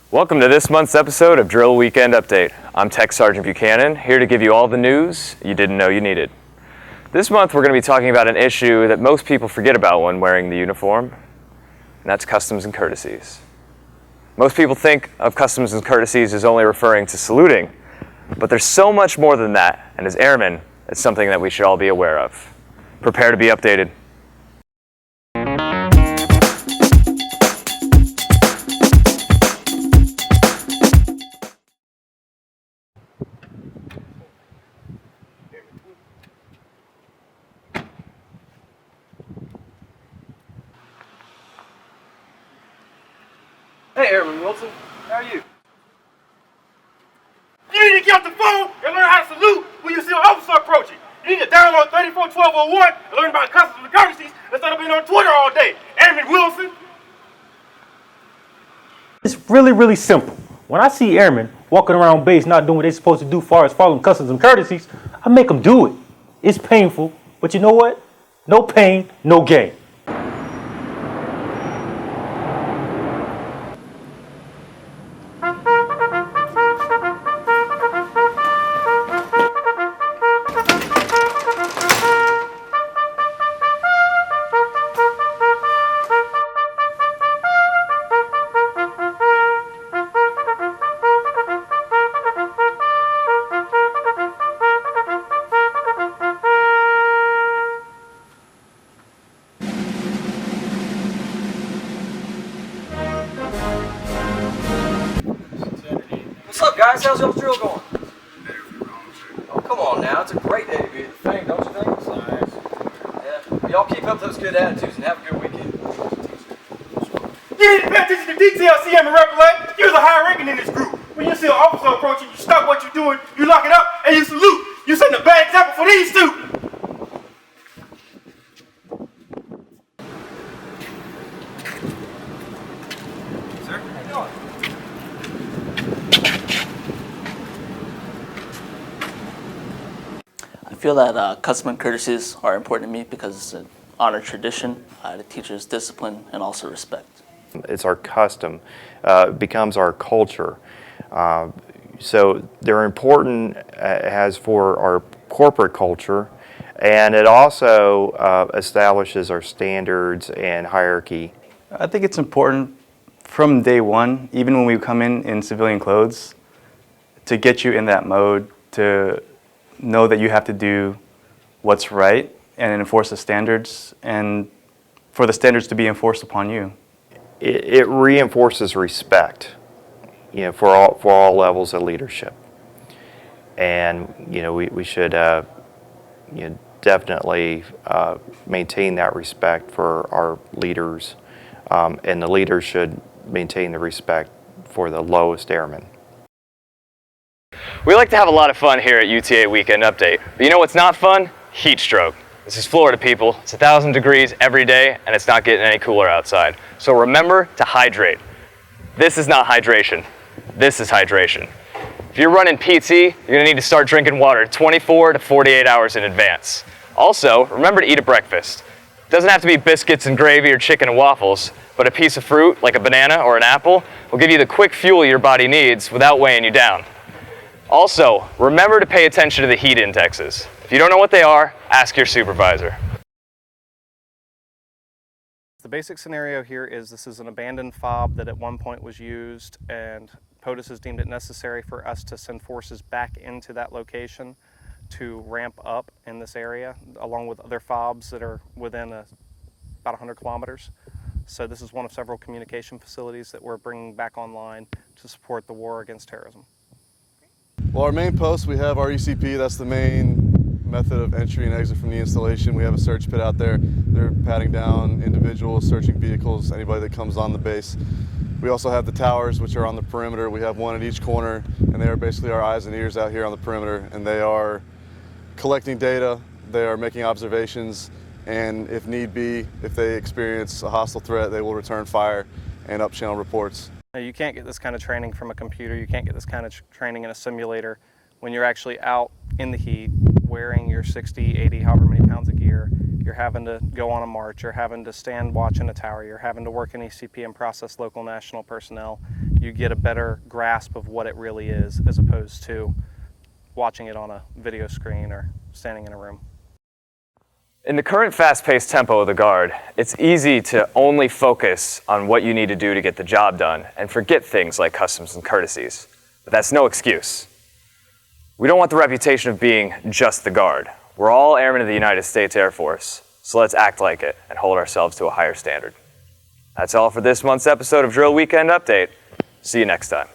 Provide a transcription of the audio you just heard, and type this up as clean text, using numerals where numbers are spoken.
Welcome to this month's episode of Drill Weekend Update. I'm Tech Sergeant Buchanan, here to give you all the news you didn't know you needed. This month we're going to be talking about an issue that most people forget about when wearing the uniform, and that's customs and courtesies. Most people think of customs and courtesies as only referring to saluting, but there's so much more than that, and as airmen, it's something that we should all be aware of. Prepare to be updated. Hey, Airman Wilson, how are you? You need to get off the phone and learn how to salute when you see an officer approaching. You need to download 341201 and learn about customs and courtesies instead of being on Twitter all day. Airman Wilson. It's really simple. When I see airmen walking around base not doing what they're supposed to do as far as following customs and courtesies, I make them do it. It's painful, but you know what? No pain, no gain. What's up, guys? How's y'all's drill going? Oh, come on now. It's a great day to be at the thing, don't you think? Yeah. Y'all keep up those good attitudes and have a good weekend. You need to pay attention to details, CM and Repellent. You're the high ranking in this group. When you see an officer approaching, you stop what you're doing, you lock it up, and you salute. You're setting a bad example for these two. Sir, how you doing? I feel that custom and courtesies are important to me because it's an honor tradition. It teaches discipline and also respect. It's our custom, becomes our culture. So they're important as for our corporate culture, and it also establishes our standards and hierarchy. I think it's important from day one, even when we come in civilian clothes, to get you in that mode, to know that you have to do what's right and enforce the standards, and for the standards to be enforced upon you. It reinforces respect, for all levels of leadership, and we should definitely maintain that respect for our leaders, and the leaders should maintain the respect for the lowest airmen. We like to have a lot of fun here at UTA Weekend Update, but you know what's not fun? Heat stroke. This is Florida, people. It's 1,000 degrees every day, and it's not getting any cooler outside. So remember to hydrate. This is not hydration. This is hydration. If you're running PT, you're gonna need to start drinking water 24 to 48 hours in advance. Also, remember to eat a breakfast. It doesn't have to be biscuits and gravy or chicken and waffles, but a piece of fruit, like a banana or an apple, will give you the quick fuel your body needs without weighing you down. Also, remember to pay attention to the heat indexes. If you don't know what they are, ask your supervisor. The basic scenario here is this is an abandoned fob that at one point was used, and POTUS has deemed it necessary for us to send forces back into that location to ramp up in this area, along with other fobs that are within about 100 kilometers. So this is one of several communication facilities that we're bringing back online to support the war against terrorism. Well, our main post, we have our ECP. That's the main method of entry and exit from the installation. We have a search pit out there. They're patting down individuals, searching vehicles, anybody that comes on the base. We also have the towers, which are on the perimeter. We have one at each corner, and they are basically our eyes and ears out here on the perimeter, and they are collecting data, they are making observations, and if need be, if they experience a hostile threat, they will return fire and up-channel reports. You can't get this kind of training from a computer. You can't get this kind of training in a simulator when you're actually out in the heat, wearing your 60, 80, however many pounds of gear. You're having to go on a march, you're having to stand watch in a tower, you're having to work in ECP and process local national personnel. you get a better grasp of what it really is, as opposed to watching it on a video screen or standing in a room. In the current fast-paced tempo of the Guard, it's easy to only focus on what you need to do to get the job done and forget things like customs and courtesies. But that's no excuse. We don't want the reputation of being just the Guard. We're all airmen of the United States Air Force, so let's act like it and hold ourselves to a higher standard. That's all for this month's episode of Drill Weekend Update. See you next time.